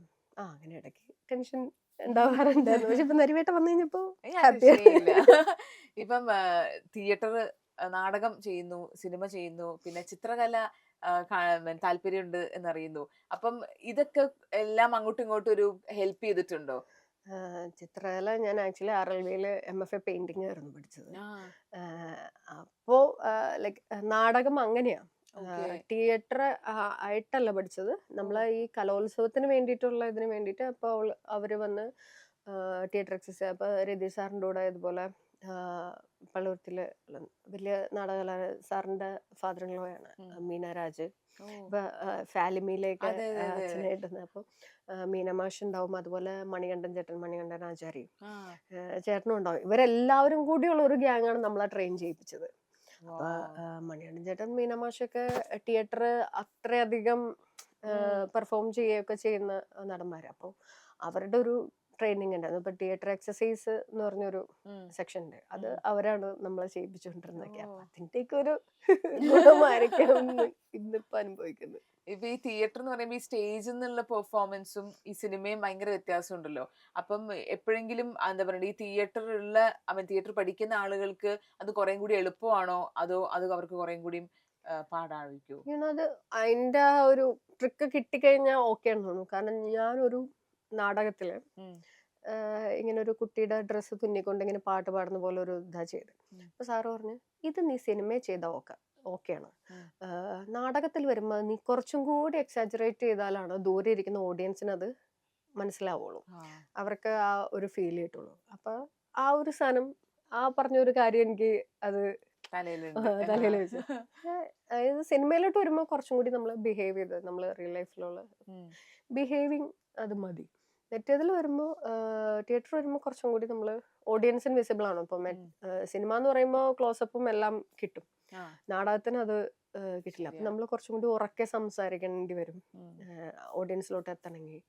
അങ്ങനെ ഇടയ്ക്ക് ടെൻഷൻ ഉണ്ടാവാറുണ്ടായിരുന്നു. പക്ഷെ ഇപ്പൊ നരിവേട്ട വന്നു കഴിഞ്ഞപ്പോ അത് ഹാപ്പിയാണ്. വിഷയമില്ല. ഇപ്പം തിയേറ്റർ നാടകം ചെയ്യുന്നു, സിനിമ ചെയ്യുന്നു, പിന്നെ ചിത്രകല താല്പര്യമുണ്ട് എന്നറിയുന്നു. അപ്പം ഇതൊക്കെ എല്ലാം അങ്ങോട്ടും ഇങ്ങോട്ടും ഒരു ഹെൽപ്പ് ചെയ്തിട്ടുണ്ടോ? ചിത്രകല ഞാൻ ആക്ച്വലി RLVയില് MFA പെയിന്റിംഗ് ആയിരുന്നു പഠിച്ചത്. ആ. ആഹ് അപ്പോ ലൈക്ക് നാടകം അങ്ങനെയാ. ഓക്കെ. തിയേറ്റർ ആയിട്ടല്ല പഠിച്ചത്. ഓ. നമ്മളെ ഈ കലോത്സവത്തിന് വേണ്ടിയിട്ടുള്ള ഇതിന് വേണ്ടിയിട്ട് അപ്പോൾ അവര് വന്ന് തിയേറ്റർ എക്സസൈസ് അപ്പൊ രതീഷ് സാറിൻ്റെ കൂടെ ഇതുപോലെ പള്ളുരുത്തില് വലിയ നാടകകല സാറിന്റെ ഫാദർ ഇൻ ലോ ആണ് ഉം. മീന രാജ്. ഓ. ഇപ്പൊ ഫാലിമിയിലേക്ക് അതെ, അതെ, അതെ, അതെ. അച്ഛനായിട്ട് അപ്പൊ മീനമാഷ് ഉണ്ടാവും, അതുപോലെ മണികണ്ഠൻ ചേട്ടൻ, മണികണ്ഠൻ ആചാരി ആ. ചേട്ടനും ഉണ്ടാവും. ഇവരെല്ലാവരും കൂടിയുള്ള ഒരു ഗ്യാങ്ങാണ് നമ്മളെ ട്രെയിൻ ചെയ്യിപ്പിച്ചത്. അപ്പൊ വാവ്. മണികണ്ഠൻ ചേട്ടൻ, മീനമാഷൊക്കെ തിയേറ്റർ അത്രയധികം ഉം. പെർഫോം ചെയ്യുകയൊക്കെ ചെയ്യുന്ന നടന്മാര്. അപ്പോൾ അവരുടെ ഒരു ട്രെയിനിങ് ഉണ്ടായിരുന്നു. ഇപ്പൊ തിയേറ്റർ എക്സസൈസ് എന്ന് പറഞ്ഞൊരു ഉം. സെക്ഷൻ ഉണ്ട്. അത് ഉം. അവരാണ് നമ്മളെ ചെയ്യിപ്പിച്ചുകൊണ്ടിരുന്നതൊക്കെ. ഓ. അപ്പൊ അതിന്റെയൊക്കെ ഒരു ഗുണമായിരിക്കണം ഇന്നിപ്പോ അനുഭവിക്കുന്നത്. ഇപ്പൊ ഈ തിയേറ്റർ എന്ന് പറയുമ്പോ ഈ സ്റ്റേജിൽ നിന്നുള്ള പെർഫോമൻസും ഈ സിനിമയും ഭയങ്കര വ്യത്യാസമുണ്ടല്ലോ. അപ്പം എപ്പോഴെങ്കിലും എന്താ പറയുക, ഈ തിയേറ്ററിലുള്ള തിയേറ്റർ പഠിക്കുന്ന ആളുകൾക്ക് അത് കുറേം കൂടി എളുപ്പമാണോ, അതോ അത് അവർക്ക് കുറേം കൂടിയും പാടായിരിക്കോ? അത് അതിന്റെ ആ ഒരു ട്രിക്ക് കിട്ടിക്കഴിഞ്ഞാൽ ഓക്കെ ആണെന്ന് തോന്നുന്നു. കാരണം ഞാനൊരു നാടകത്തില് ഉം. ഇങ്ങനെ ഒരു കുട്ടിയുടെ ഡ്രസ്സ് തുന്നിക്കൊണ്ട് ഇങ്ങനെ പാട്ട് പാടുന്ന പോലെ ഒരു ഇതാ ചെയ്ത്. ഉം. അപ്പൊ സാറ് പറഞ്ഞു, ഇത് നീ സിനിമയിൽ ചെയ്താൽ ഓക്കെയാണ്. ഉം. നാടകത്തിൽ വരുമ്പോൾ നീ കുറച്ചും കൂടി എക്സാജറേറ്റ് ചെയ്താലാണ് ദൂരെ ഇരിക്കുന്ന ഓഡിയൻസിന് അത് മനസ്സിലാവുള്ളൂ. ആ. അവർക്ക് ആ ഒരു ഫീൽ കിട്ടുള്ളൂ. അപ്പൊ ആ ഒരു സാധനം ആ പറഞ്ഞ ഒരു കാര്യം എനിക്ക് അത് തലയിലുണ്ട്. തലയിൽ വെച്ചു. അതായത് സിനിമയിലോട്ട് വരുമ്പോൾ കുറച്ചും കൂടി നമ്മൾ ബിഹേവ് ചെയ്ത് നമ്മൾ റിയൽ ലൈഫിലുള്ള ഉം. ബിഹേവിങ് അത് മതി. മറ്റേതിൽ വരുമ്പോൾ തിയേറ്റർ വരുമ്പോൾ കുറച്ചും കൂടി നമ്മൾ ഓഡിയൻസിന് വിസിബിൾ ആണ്. ഇപ്പം ഉം. സിനിമ എന്ന് പറയുമ്പോൾ ക്ലോസപ്പും എല്ലാം കിട്ടും. ആ. നാടകത്തിന് അത് കിട്ടില്ല. അപ്പൊ ശരിയാ. നമ്മൾ കുറച്ചും കൂടി ഉറക്കെ സംസാരിക്കേണ്ടി വരും ഉം. ഓഡിയൻസിലോട്ട് എത്തണമെങ്കിൽ.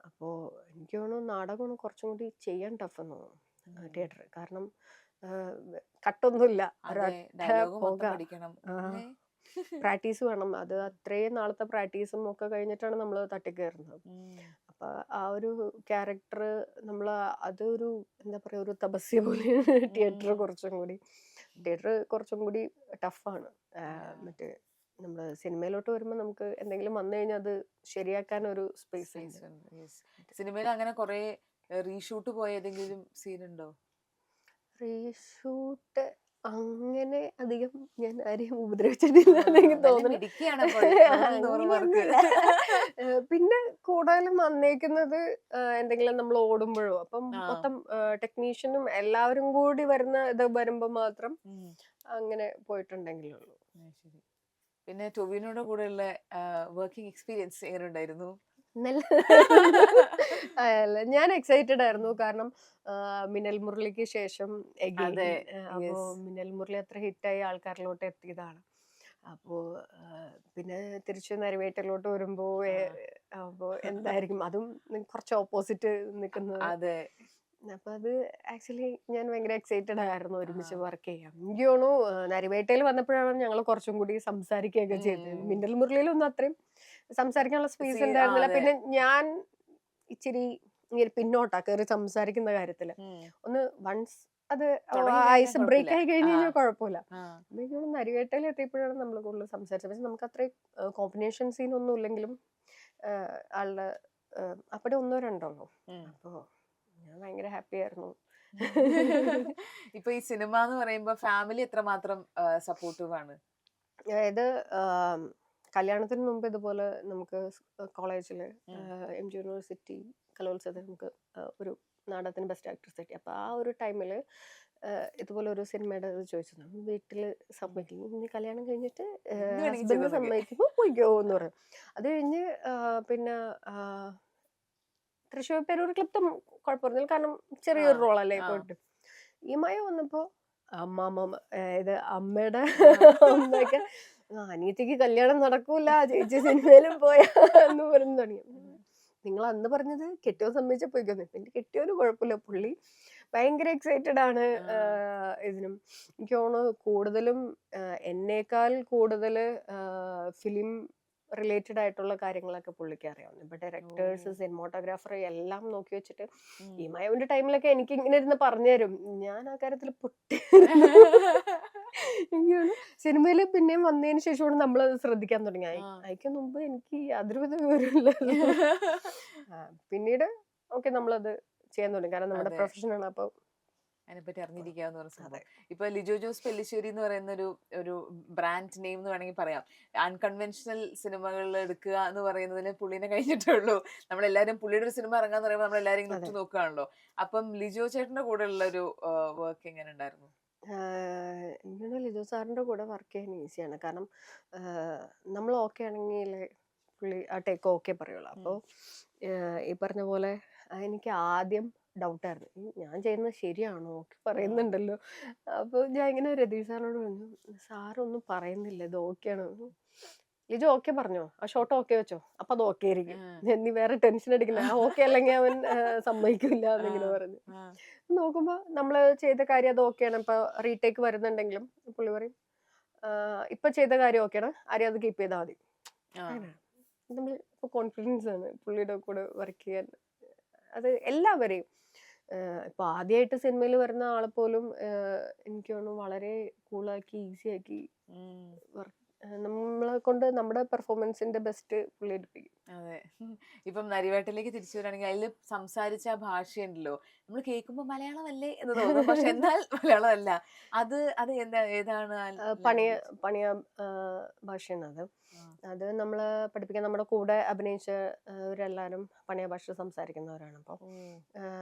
അപ്പോ എനിക്ക് തോന്നുന്നു നാടകമാണ് കുറച്ചും കൂടി ചെയ്യാൻ ടഫ് എന്ന് തോന്നുന്നു ഉം. തിയേറ്റർ. കാരണം കട്ടൊന്നുമില്ല, അതെ. ഒരൊറ്റ ഡയലോഗ് പോക. മൊത്തം പഠിക്കണം. അല്ലേ? പ്രാക്ടീസ് വേണം. അത് അത്രയും നാളത്തെ പ്രാക്ടീസും ഒക്കെ കഴിഞ്ഞിട്ടാണ് നമ്മൾ തട്ടിക്കയറുന്നത്. ഉം. അപ്പൊ ആ ഒരു ക്യാരക്ടർ നമ്മൾ അതൊരു എന്താ പറയാ ഒരു തപസ്യ പോലെയാണ്. തിയേറ്റർ കുറച്ചും കൂടി ടഫാണ്. മറ്റേ നമ്മള് സിനിമയിലോട്ട് വരുമ്പോൾ നമുക്ക് എന്തെങ്കിലും വന്നു കഴിഞ്ഞാൽ അത് ശരിയാക്കാൻ ഒരു സ്പേസ് ഉണ്ട്. സിനിമയിൽ അങ്ങനെ കുറെ റീഷൂട്ട് പോയ ഏതെങ്കിലും സീൻ ഉണ്ടോ? റീഷൂട്ട് അങ്ങനെ അധികം ഞാൻ ആരെയും ഉപദ്രവിച്ചിട്ടില്ല എന്ന് എനിക്ക് നല്ല തോന്നുന്നു. മിടുക്കിയാണ് അപ്പോൾ. 100 മാർക്ക്. അങ്ങനെയൊന്നുമില്ല. പിന്നെ കൂടുതലും വന്നേക്കുന്നത് എന്തെങ്കിലും നമ്മൾ ഓടുമ്പോഴോ അപ്പം ആ. മൊത്തം ടെക്നീഷ്യനും എല്ലാവരും കൂടി വരുന്ന ഇത് വരുമ്പോ മാത്രം ഉം. അങ്ങനെ പോയിട്ടുണ്ടെങ്കിലേ ഉള്ളൂ. ശരി. പിന്നെ ടൊവിനോയുടെ കൂടെയുള്ള വർക്കിംഗ് എക്സ്പീരിയൻസ് എങ്ങനെ ഉണ്ടായിരുന്നു? നല്ല അല്ല, ഞാൻ എക്സൈറ്റഡ് ആയിരുന്നു. കാരണം മിന്നൽ മുരളിക്ക് ശേഷം again, അതെ. അപ്പോ യെസ്. മിന്നൽ മുരളി അത്ര ഹിറ്റായി ആൾക്കാരിലോട്ട് എത്തിയതാണ്. അപ്പോ പിന്നെ തിരിച്ച് നരിവേട്ടയിലോട്ട് വരുമ്പോ അപ്പോ എന്തായിരിക്കും അതും കുറച്ച് ഓപ്പോസിറ്റ് നിൽക്കുന്നത്. അതെ. അപ്പൊ അത് ആക്ച്വലി ഞാൻ ഭയങ്കര എക്സൈറ്റഡ് ആയിരുന്നു ഒരുമിച്ച് ആ. വർക്ക് ചെയ്യാൻ. എനിക്ക് തോന്നുന്നു നരിവേട്ടയിൽ വന്നപ്പോഴാണ് ഞങ്ങൾ കുറച്ചും കൂടി സംസാരിക്കുകയൊക്കെ ചെയ്തത്. ഉം. മിന്നൽ മുരളിയിലൊന്നും അത്രയും സംസാരിക്കാനുള്ള സ്പേസ് ആ, ഉണ്ടായിരുന്നില്ല. അതെ. പിന്നെ ഞാൻ ഇച്ചിരി ഇങ്ങനെ പിന്നോട്ടാ കയറി സംസാരിക്കുന്ന കാര്യത്തില്. ഉം. ഒന്ന് വൺസ് അത് തുടങ്ങി കഴിഞ്ഞാൽ ഐസ് ബ്രേക്ക് കുഴപ്പമില്ല. ആയി കഴിഞ്ഞ് ആ. കഴിഞ്ഞാൽ കുഴപ്പമില്ല. ആ. എനിക്ക് തോന്നുന്നു നരിവേട്ടയിൽ എത്തിയപ്പോഴാണ് നമ്മൾ കൂടുതൽ സംസാരിച്ചത്. പക്ഷെ നമുക്ക് അത്രയും കോമ്പിനേഷൻ സീൻ ഒന്നും ഇല്ലെങ്കിലും ആളുടെ അവിടെ ഒന്നോ രണ്ടോ ഉള്ളൂ. ഉം. അപ്പോ ഞാൻ ഭയങ്കര ഹാപ്പി ആയിരുന്നു. ഇപ്പൊ ഈ സിനിമ എന്ന് പറയുമ്പോ ഫാമിലി എത്രമാത്രം സപ്പോർട്ടീവ് ആണ്? അതായത് കല്യാണത്തിന് മുമ്പ് ഇതുപോലെ നമുക്ക് കോളേജില് ഉം. MG യൂണിവേഴ്സിറ്റി കലോത്സവത്തിൽ നമുക്ക് ഒരു നാടകത്തിന് ബെസ്റ്റ് ആക്ട്രസ് കിട്ടി. അപ്പൊ ആ ഒരു ടൈമില് ഇതുപോലെ ഒരു സിനിമയുടെ ഇത് ചോദിച്ചു. വീട്ടില് സമ്മതിക്കും, നീ കല്യാണം കഴിഞ്ഞിട്ട് എന്ത് വേണമെങ്കിലും ഹസ്ബൻഡ് ചെയ്തോന്നൊക്കെ. സമ്മതിക്കുമ്പോ പോയിക്കോ എന്ന് പറയും. അത് കഴിഞ്ഞ് പിന്നെ തൃശ്ശൂർ പേരൂർ ക്ലിപ്തും കുഴപ്പമില്ല, കാരണം ആ. ചെറിയൊരു റോളല്ലേ ആ. പോയിട്ട്. ഈ മഴ വന്നപ്പോ അമ്മാമ്മ ഇത് അമ്മയുടെ ആ. അമ്മയൊക്കെ അനിയത്തിക്ക് കല്യാണം നടക്കൂല, ചേച്ചി സിനിമയിലും പോയാ എന്ന് പറഞ്ഞു തുടങ്ങി. നിങ്ങൾ അന്ന് പറഞ്ഞത് കെട്ടിയോൻ സമ്മതിച്ച പോയിക്കൊന്നു. എന്റെ കെട്ടിയോന് കുഴപ്പമില്ല, പുള്ളി ഭയങ്കര എക്സൈറ്റഡ് ആണ് ഇതിനും. എനിക്ക് തോന്നുന്നു കൂടുതലും എന്നേക്കാൾ കൂടുതൽ ഫിലിം റിലേറ്റഡ് ആയിട്ടുള്ള കാര്യങ്ങളൊക്കെ പുള്ളിക്ക് അറിയാവുന്നു. ഇപ്പൊ ഡയറക്ടേഴ്സ്, സിനിമോട്ടോഗ്രാഫർ എല്ലാം നോക്കി വെച്ചിട്ട് ഈ മയവന്റെ ടൈമിലൊക്കെ എനിക്ക് ഇങ്ങനെ ഇരുന്ന് പറഞ്ഞു തരും. ഞാൻ ആ കാര്യത്തിൽ പൊട്ടി. എനിക്ക് സിനിമയില് പിന്നെയും വന്നതിന് ശേഷമാണ് നമ്മളത് ശ്രദ്ധിക്കാൻ തുടങ്ങി. അയക്ക് മുമ്പ് എനിക്ക് യാതൊരു വിധ വിവരമില്ലായിരുന്നു. പിന്നീട് ഓക്കെ നമ്മളത് ചെയ്യാൻ തുടങ്ങി, കാരണം നമ്മുടെ പ്രൊഫഷനാണ്. അപ്പൊ അതിനെപ്പറ്റി അറിഞ്ഞിരിക്കാന്ന് പറഞ്ഞ സംഭവം. ഇപ്പൊ ലിജോ ജോസ് പെല്ലിശ്ശേരി എന്ന് പറയുന്ന ഒരു ബ്രാൻഡ് നെയിം എന്ന് വേണമെങ്കിൽ പറയാം. അൺകൺവെൻഷണൽ സിനിമകൾ എടുക്കുക എന്ന് പറയുന്നതിന് പുള്ളിനെ കഴിഞ്ഞിട്ടേ ഉള്ളൂ. നമ്മളെല്ലാരും പുള്ളിയുടെ ഒരു സിനിമ ഇറങ്ങാന്ന് പറയുമ്പോൾ നമ്മളെല്ലാരും ഇങ്ങനെ ഉറ്റു നോക്കുകയാണല്ലോ. അപ്പം ലിജോ ചേട്ടന്റെ കൂടെ ഉള്ള ഒരു വർക്ക് എങ്ങനെ ഉണ്ടായിരുന്നു? എനിക്ക് ലിജോ സാറിന്റെ കൂടെ വർക്ക് ചെയ്യാൻ ഈസിയാണ്. കാരണം നമ്മൾ ഓക്കെ ആണെങ്കിൽ പുള്ളി ആ ടേക്ക് ഓക്കെ പറയുള്ളൂ. അപ്പോൾ ഈ പറഞ്ഞ പോലെ എനിക്ക് ആദ്യം ഡൗട്ടായിരുന്നു, ഞാൻ ചെയ്യുന്നത് ശരിയാണോ, ഓക്കെ പറയുന്നുണ്ടല്ലോ. അപ്പോൾ ഞാൻ ഇങ്ങനെ രതീഷ് സാറിനോട് പറഞ്ഞു, സാറൊന്നും പറയുന്നില്ല, ഇത് ഓക്കെയാണോ? ലിജോ ഓക്കെ പറഞ്ഞോ, ആ ഷോട്ട് ഓക്കെ വെച്ചോ, അപ്പൊ അത് ഓക്കെ ആയിരിക്കും, നീ വേറെ ടെൻഷൻ അടിക്കില്ല, ആ ഓക്കെ അല്ലെങ്കിൽ അവൻ സമ്മതിക്കില്ല എന്നിങ്ങനെ പറഞ്ഞു. നോക്കുമ്പോ നമ്മള് ചെയ്ത കാര്യം അത് ഓക്കെയാണ്. ഇപ്പൊ റീടേക്ക് വരുന്നുണ്ടെങ്കിലും പുള്ളി പറയും ഇപ്പൊ ചെയ്ത കാര്യം ഓക്കെയാണ്, ആരെയും അത് കീപ്പ് ചെയ്താൽ മതി. നമ്മൾ ഇപ്പൊ കോൺഫിഡൻസ് ആണ് പുള്ളിയുടെ കൂടെ വർക്ക് ചെയ്യാൻ. അത് എല്ലാവരെയും ഇപ്പൊ ആദ്യമായിട്ട് സിനിമയിൽ വരുന്ന ആളെ പോലും എനിക്ക് തോന്നുന്നു വളരെ കൂളാക്കി, ഈസി ആക്കി നമ്മളെ കൊണ്ട് നമ്മുടെ പെർഫോമൻസിന്റെ ബെസ്റ്റ് പുള്ളി എടുപ്പിക്കും. അതെ. ഇപ്പം നരിവേട്ടയിലേക്ക് തിരിച്ചു വരികയാണെങ്കിൽ അതിൽ സംസാരിച്ച ആ ഭാഷയുണ്ടല്ലോ, നമ്മൾ കേൾക്കുമ്പോ മലയാളമല്ലേ എന്ന് തോന്നും, പക്ഷെ എന്നാൽ മലയാളമല്ല. അത് അത് ഏതാണ്? പണിയ ഭാഷയാണ് അത്. അത് നമ്മള് പഠിപ്പിക്കാൻ നമ്മുടെ കൂടെ അഭിനയിച്ചവരെല്ലാരും പണിയ ഭാഷ സംസാരിക്കുന്നവരാണ്. അപ്പൊ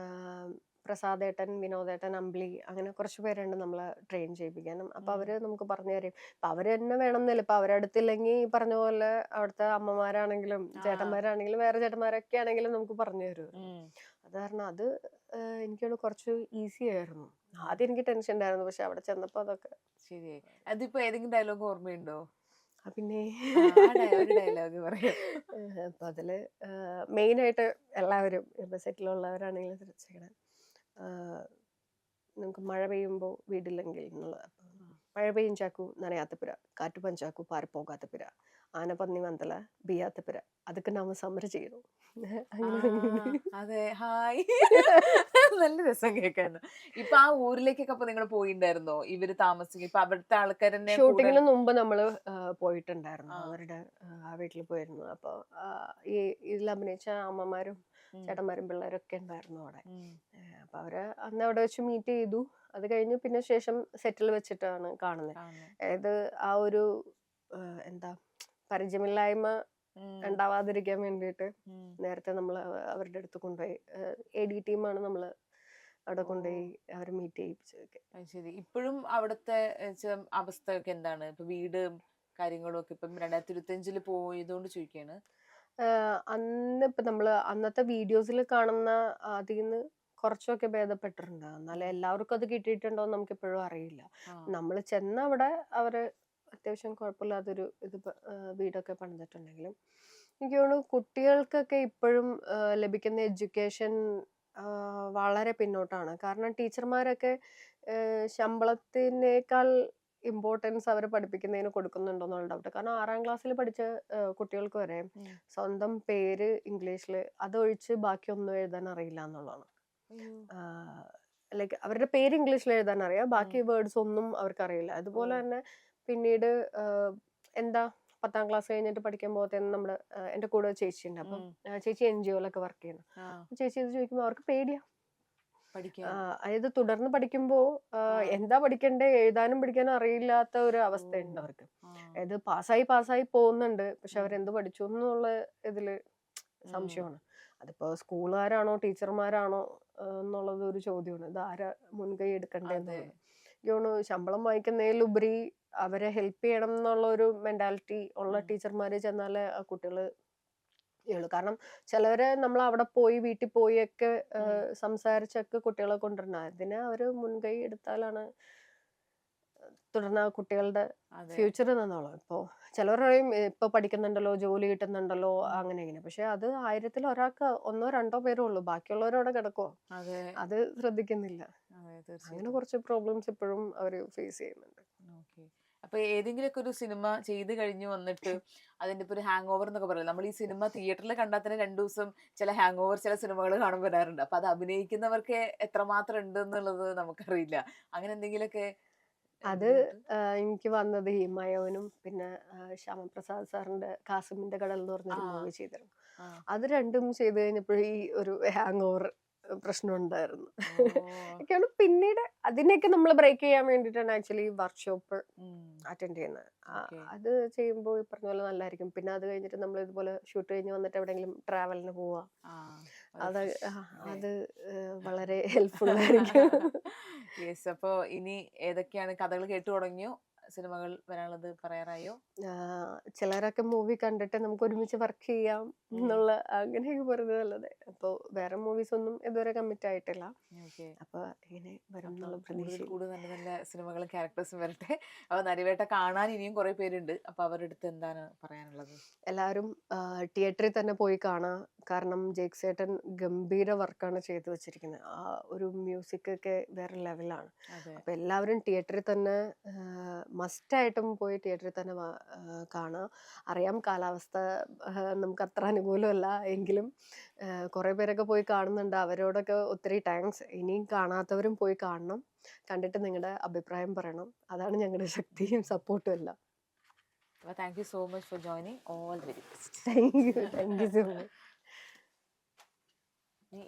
പ്രസാദേട്ടൻ, വിനോദേട്ടൻ, അമ്പിളി, അങ്ങനെ കുറച്ച് പേരുണ്ട് നമ്മളെ ട്രെയിൻ ചെയ്യിപ്പിക്കാനും. അപ്പൊ അവര് നമുക്ക് പറഞ്ഞു തരും. ഇപ്പൊ അവര് തന്നെ വേണമെന്നില്ല, ഇപ്പൊ അവരടുത്തില്ലെങ്കിൽ ഈ പറഞ്ഞ പോലെ അവിടുത്തെ അമ്മമാരാണെങ്കിലും ചേട്ടന്മാരാണെങ്കിലും വേറെ ചേട്ടന്മാരൊക്കെ ആണെങ്കിലും നമുക്ക് പറഞ്ഞു തരും. അത് കാരണം അത് എനിക്കത് കുറച്ച് ഈസി ആയിരുന്നു. ആദ്യം എനിക്ക് ടെൻഷൻ ഉണ്ടായിരുന്നു, പക്ഷെ അവിടെ ചെന്നപ്പോ അതൊക്കെ ശരിയായി. അതിപ്പോ ഏതെങ്കിലും ഡയലോഗ് ഓർമ്മയുണ്ടോ? പിന്നെ ഡയലോഗ് പറയാം. അപ്പൊ അതില് മെയിൻ ആയിട്ട് എല്ലാവരും ഇപ്പൊ സെറ്റിലുള്ളവരാണെങ്കിലും ശ്രദ്ധിക്കണം, നമുക്ക് മഴ പെയ്യുമ്പോ വീടില്ലെങ്കിൽ എന്നുള്ളത്. മഴ പെയ്യും ചാക്കു നനയാത്തപ്പുര, കാറ്റു പഞ്ചാക്കു പാറിപ്പോകാത്തപ്പുര, ആന പന്നി മന്തല ബിയാത്തപ്പുര, അതൊക്കെ നാമ സമരം ചെയ്യണു. അതെ, ഹായ്. നല്ല രസം കേൾക്കാന്ന്. ഇപ്പൊ ആ ഊരിലേക്കൊക്കെ അപ്പൊ നിങ്ങൾ പോയിണ്ടായിരുന്നോ? ഇവര് താമസിക്കും, ഇപ്പൊ അവിടുത്തെ ആൾക്കാരെന്നെ ഷൂട്ടിങ്ങിന് മുമ്പ് നമ്മള് പോയിട്ടുണ്ടായിരുന്നു, അവരുടെ ആ വീട്ടിൽ പോയിരുന്നു. അപ്പൊ ഈ ഇതിൽ അഭിനയിച്ച അമ്മമാരും ചേട്ടന്മാരും പിള്ളേരും ഒക്കെ ഉണ്ടായിരുന്നു അവിടെ. അപ്പൊ അവര് അന്ന് അവിടെ വെച്ച് മീറ്റ് ചെയ്തു. അത് കഴിഞ്ഞ് പിന്നെ ശേഷം സെറ്റിൽ വെച്ചിട്ടാണ് കാണുന്നത്. അതായത് ആ ഒരു എന്താ പരിചയമില്ലായ്മ ഉണ്ടാവാതിരിക്കാൻ വേണ്ടിയിട്ട് നേരത്തെ നമ്മൾ അവരുടെ അടുത്ത് കൊണ്ടുപോയി, AD ടീമാണ് നമ്മള് അവിടെ കൊണ്ടുപോയി അവർ മീറ്റ് ചെയ്യിപ്പിച്ചതൊക്കെ. ശരി. ഇപ്പോഴും അവിടുത്തെ അവസ്ഥ ഒക്കെ എന്താണ്? ഇപ്പൊ വീട് കാര്യങ്ങളും ഒക്കെ ഇപ്പം 2025 പോയതുകൊണ്ട് ചോദിക്കാണ്. അന്ന് ഇപ്പൊ നമ്മള് അന്നത്തെ വീഡിയോസിൽ കാണുന്ന അതിന്ന് കുറച്ചൊക്കെ ഭേദപ്പെട്ടിട്ടുണ്ട്. എന്നാലും എല്ലാവർക്കും അത് കിട്ടിയിട്ടുണ്ടോ എന്ന് നമുക്ക് ഇപ്പോഴും അറിയില്ല. നമ്മൾ ചെന്ന അവിടെ അവര് അത്യാവശ്യം കുഴപ്പമില്ലാത്തൊരു വീടൊക്കെ പണിതിട്ടുണ്ടെങ്കിലും എനിക്ക് തോന്നുന്നു കുട്ടികൾക്കൊക്കെ ഇപ്പോഴും ലഭിക്കുന്ന എഡ്യൂക്കേഷൻ വളരെ പിന്നോട്ടാണ്. കാരണം ടീച്ചർമാരൊക്കെ ശമ്പളത്തിനേക്കാൾ ഇമ്പോർട്ടൻസ് അവർ പഠിപ്പിക്കുന്നതിന് കൊടുക്കുന്നുണ്ടോന്നുള്ള ഡൗട്ട്. കാരണം 6ാം ക്ലാസ്സിൽ പഠിച്ച കുട്ടികൾക്ക് വരെ സ്വന്തം പേര് ഇംഗ്ലീഷിൽ അതൊഴിച്ച് ബാക്കി ഒന്നും എഴുതാൻ അറിയില്ല എന്നുള്ളതാണ്. ലൈക്ക് അവരുടെ പേര് ഇംഗ്ലീഷിൽ എഴുതാൻ അറിയാം, ബാക്കി വേർഡ്സ് ഒന്നും അവർക്ക് അറിയില്ല. അതുപോലെ തന്നെ പിന്നീട് എന്താ 10ാം ക്ലാസ് കഴിഞ്ഞിട്ട് പഠിക്കാൻ പോകത്തേന്ന് നമ്മുടെ എന്റെ കൂടെ ചേച്ചി ഉണ്ട്. അപ്പം ചേച്ചി NGOയിലൊക്കെ വർക്ക് ചെയ്യുന്നു. ചേച്ചി ഇത് ചോദിക്കുമ്പോൾ അവർക്ക് പേടിയാ. അതായത് തുടർന്ന് പഠിക്കുമ്പോ എന്താ പഠിക്കണ്ടേ, എഴുതാനും പഠിക്കാനും അറിയില്ലാത്ത ഒരു അവസ്ഥയുണ്ട് അവർക്ക്. അതായത് പാസ്സായി പോകുന്നുണ്ട്, പക്ഷെ അവരെന്ത് പഠിച്ചു എന്നുള്ള ഇതില് സംശയമാണ്. അതിപ്പോ സ്കൂളുകാരാണോ ടീച്ചർമാരാണോ എന്നുള്ളത് ഒരു ചോദ്യമാണ്. ഇത് ആരാ മുൻകൈ എടുക്കണ്ടേന്നുള്ളത്. ശമ്പളം വാങ്ങിക്കുന്നതിലുപരി അവരെ ഹെൽപ്പ് ചെയ്യണം എന്നുള്ള ഒരു മെന്റാലിറ്റി ഉള്ള ടീച്ചർമാര് ചെന്നാലേ ആ കുട്ടികള് ഉള്ളൂ. കാരണം ചിലവരെ നമ്മൾ അവിടെ പോയി വീട്ടിൽ പോയി ഒക്കെ സംസാരിച്ചൊക്കെ കുട്ടികളെ കൊണ്ടുവരണം. അതിന് അവര് മുൻകൈ എടുത്താലാണ് തുടർന്ന് ആ കുട്ടികളുടെ അതെ ഫ്യൂച്ചർ നന്നോളാം. ഇപ്പോൾ ചിലർ പറയും ഇപ്പൊ പഠിക്കുന്നുണ്ടല്ലോ, ജോലി കിട്ടുന്നുണ്ടല്ലോ, ഉം. അങ്ങനെ ഇങ്ങനെ. പക്ഷെ അത് 1000 ഒരാൾക്ക് 1 2 പേരേ ഉള്ളൂ, ബാക്കിയുള്ളവരവിടെ കിടക്കുവോ, അതെ അത് ശ്രദ്ധിക്കുന്നില്ല. അതെ അങ്ങനെ തീർച്ചയായിട്ടും. കുറച്ച് പ്രോബ്ലംസ് ഇപ്പോഴും അവർ ഫേസ് ചെയ്യുന്നുണ്ട്. ഓക്കെ. അപ്പൊ ഏതെങ്കിലുമൊക്കെ ഒരു സിനിമ ചെയ്ത് കഴിഞ്ഞ് വന്നിട്ട് അതിന്റെ ഇപ്പൊ ഒരു ഹാങ് ഓവർ എന്നൊക്കെ പറയില്ല. നമ്മൾ ഈ സിനിമ തിയേറ്ററിൽ കണ്ടാൽ തന്നെ 2 ദിവസം ചില ഹാങ് ഓവർ ചില സിനിമകൾ കാണുമ്പോൾ വരാറുണ്ട്. അപ്പൊ അത് അഭിനയിക്കുന്നവർക്ക് എത്രമാത്രം ഉണ്ട് എന്നുള്ളത് നമുക്കറിയില്ല. അങ്ങനെ എന്തെങ്കിലുമൊക്കെ അത് ബുദ്ധിമുട്ട്? എനിക്ക് വന്നത് ഈ മയോനും പിന്നെ ശ്യാമപ്രസാദ് സാറിന്റെ കാസിമിന്റെ കടൽ എന്ന് ആ പറഞ്ഞൊരു മൂവി ചെയ്തിരുന്നു. ആ അത് രണ്ടും ചെയ്ത് കഴിഞ്ഞപ്പോഴേ ഈ ഒരു ഹാങ് ഓവർ പ്രശ്നം ഉണ്ടായിരുന്നു. ഓ ഒക്കെയാണ് പിന്നീട് അതിനെയൊക്കെ നമ്മൾ ബ്രേക്ക് ചെയ്യാൻ വേണ്ടിയിട്ടാണ് ആക്ച്വലി വർക്ക്ഷോപ്പ് ഉം. അറ്റൻഡ് ചെയ്യുന്നത്. ഓക്കെ. അത് ചെയ്യുമ്പോൾ ഈ പറഞ്ഞ പോലെ നല്ലതായിരിക്കും. പിന്നെ അത് കഴിഞ്ഞിട്ട് നമ്മൾ ഇതുപോലെ ഷൂട്ട് കഴിഞ്ഞ് വന്നിട്ട് എവിടെയെങ്കിലും ട്രാവലിന് പോവാ, ആ അത് റിഫ്രഷ് അല്ലേ? അത് വളരെ ഹെൽപ്ഫുൾ ആയിരിക്കും. യെസ്. അപ്പൊ ഇനി ഏതൊക്കെയാണ് കഥകൾ കേട്ടു തുടങ്ങിയോ? സിനിമകൾ വരാനുള്ളത് പറയാറായോ? ചിലരൊക്കെ മൂവി കണ്ടിട്ട് നമുക്ക് ഒരുമിച്ച് വർക്ക് ചെയ്യാം ഉം. എന്നുള്ള അങ്ങനെയൊക്കെ പറഞ്ഞതല്ലാതെ അപ്പൊ വേറെ മൂവീസ് ഒന്നും ഇതുവരെ കമ്മിറ്റ് ആയിട്ടില്ല. ഓക്കെ. അപ്പൊ ഇങ്ങനെ വരും അപ്പൊ എന്നുള്ള കൂടുതൽ പ്രതീക്ഷയിൽ കൂടുതൽ നല്ല നല്ല സിനിമകളും ക്യാരക്ടേഴ്സും വരട്ടെ. അപ്പൊ നരിവേട്ട കാണാൻ ഇനിയും കുറെ പേരുണ്ട്. അപ്പൊ അവരുടെ അടുത്ത് എന്താണ് പറയാനുള്ളത്? എല്ലാവരും തിയേറ്ററിൽ തന്നെ പോയി കാണാം. കാരണം ജേക്ക് സേട്ടൻ ഗംഭീര വർക്കാണ് ചെയ്തു വെച്ചിരിക്കുന്നത്. ആ ഒരു മ്യൂസിക് ഒക്കെ വേറെ ലെവലാണ്. അതെ. അപ്പൊ എല്ലാവരും തിയേറ്ററിൽ തന്നെ മസ്റ്റായിട്ടും പോയി തിയേറ്ററിൽ തന്നെ കാണുക. അറിയാം കാലാവസ്ഥ നമുക്ക് അത്ര അനുകൂലമല്ല എങ്കിലും കുറേ പേരൊക്കെ പോയി കാണുന്നുണ്ട്. അവരോടൊക്കെ ഒത്തിരി താങ്ക്സ്. ഇനിയും കാണാത്തവരും പോയി കാണണം. കണ്ടിട്ട് നിങ്ങളുടെ അഭിപ്രായം പറയണം. അതാണ് ഞങ്ങളുടെ ശക്തിയും സപ്പോർട്ടും എല്ലാം. അപ്പൊ thank you so much for joining. All the very best. Thank you so much. നീ